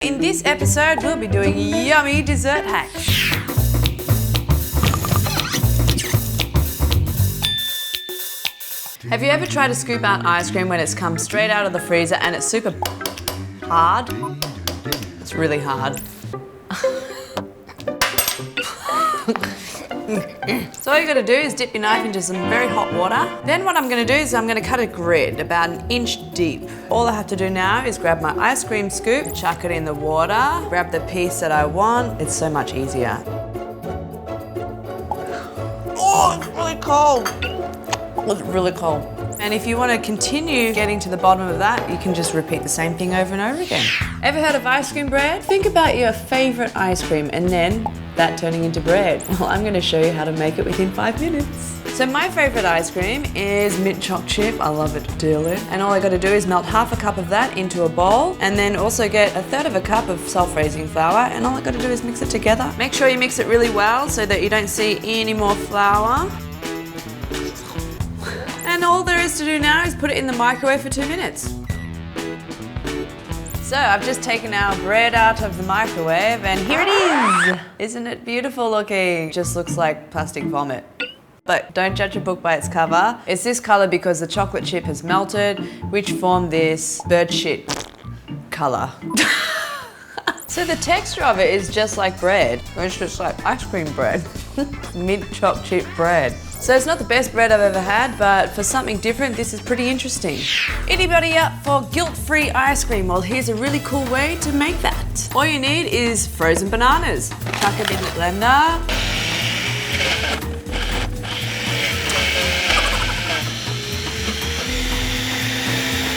In this episode, we'll be doing yummy dessert hacks. Have you ever tried to scoop out ice cream when it's come straight out of the freezer and it's super hard? It's really hard. So all you gotta do is dip your knife into some very hot water. Then what I'm gonna do is I'm gonna cut a grid about 1 inch deep. All I have to do now is grab my ice cream scoop, chuck it in the water, grab the piece that I want. It's so much easier. Oh, it's really cold. It's really cold. And if you want to continue getting to the bottom of that, you can just repeat the same thing over and over again. Ever heard of ice cream bread? Think about your favorite ice cream and then that turning into bread. Well, I'm going to show you how to make it within 5 minutes. So my favorite ice cream is mint choc chip. I love it dearly. And all I got to do is melt half a cup of that into a bowl and then also get 1/3 of a cup of self-raising flour, and all I got to do is mix it together. Make sure you mix it really well so that you don't see any more flour. And all there is to do now is put it in the microwave for 2 minutes. So I've just taken our bread out of the microwave and here it is! Isn't it beautiful looking? Just looks like plastic vomit. But don't judge a book by its cover. It's this color because the chocolate chip has melted, which formed this bird shit color. So the texture of it is just like bread. It's just like ice cream bread. Mint choc chip bread. So it's not the best bread I've ever had, but for something different, this is pretty interesting. Anybody up for guilt-free ice cream? Well, here's a really cool way to make that. All you need is frozen bananas. Chuck it in the blender.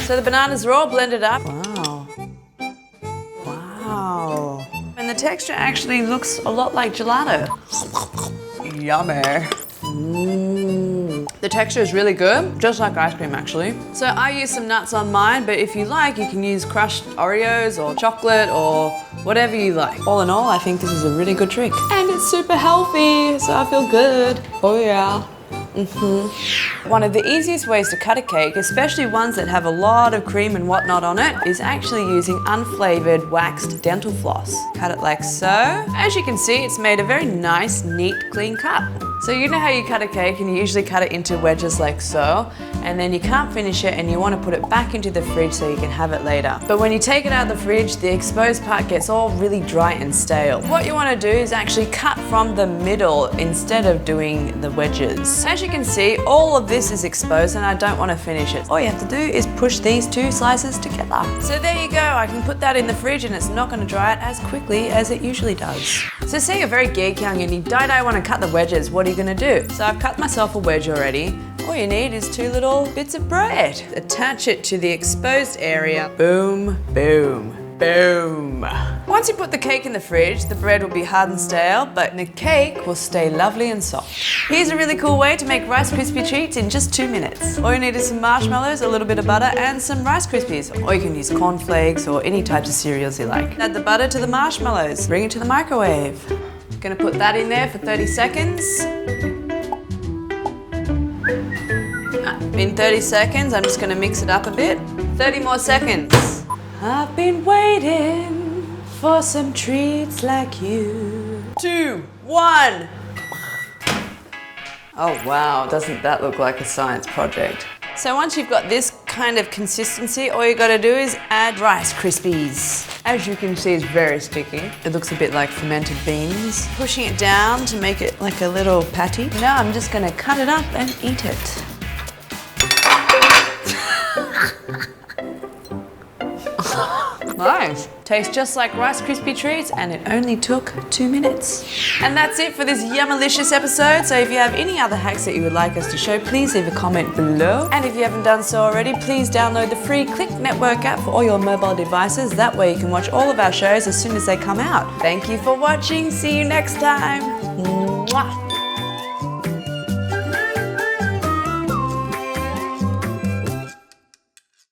So the bananas are all blended up. Wow. Wow. And the texture actually looks a lot like gelato. Yummy. The texture is really good, just like ice cream actually. So I use some nuts on mine, but if you like, you can use crushed Oreos or chocolate or whatever you like. All in all, I think this is a really good trick. And it's super healthy, so I feel good. Oh yeah. One of the easiest ways to cut a cake, especially ones that have a lot of cream and whatnot on it, is actually using unflavored waxed dental floss. Cut it like so. As you can see, it's made a very nice, neat, clean cut. So you know how you cut a cake and you usually cut it into wedges like so, and then you can't finish it and you want to put it back into the fridge so you can have it later. But when you take it out of the fridge, the exposed part gets all really dry and stale. What you want to do is actually cut from the middle instead of doing the wedges. As you can see, all of this is exposed and I don't want to finish it. All you have to do is push these 2 slices together. So there you go, I can put that in the fridge and it's not going to dry out as quickly as it usually does. So say you're very geek-young and you don't want to cut the wedges, what are you going to do? So I've cut myself a wedge already. All you need is 2 little bits of bread. Attach it to the exposed area. Boom, boom, boom. Once you put the cake in the fridge, the bread will be hard and stale, but the cake will stay lovely and soft. Here's a really cool way to make Rice Krispie treats in just 2 minutes. All you need is some marshmallows, a little bit of butter, and some Rice Krispies. Or you can use cornflakes or any types of cereals you like. Add the butter to the marshmallows. Bring it to the microwave. Gonna put that in there for 30 seconds. In 30 seconds, I'm just gonna mix it up a bit. 30 more seconds. I've been waiting for some treats like you. 2, 1. Oh wow, doesn't that look like a science project? So once you've got this kind of consistency, all you gotta do is add Rice Krispies. As you can see, it's very sticky. It looks a bit like fermented beans. Pushing it down to make it like a little patty. Now I'm just gonna cut it up and eat it. Nice. Tastes just like Rice Krispie treats and it only took 2 minutes. And that's it for this yummalicious episode. So if you have any other hacks that you would like us to show, please leave a comment below. And if you haven't done so already, please download the free Clicknetwork app for all your mobile devices. That way you can watch all of our shows as soon as they come out. Thank you for watching. See you next time. Mwah.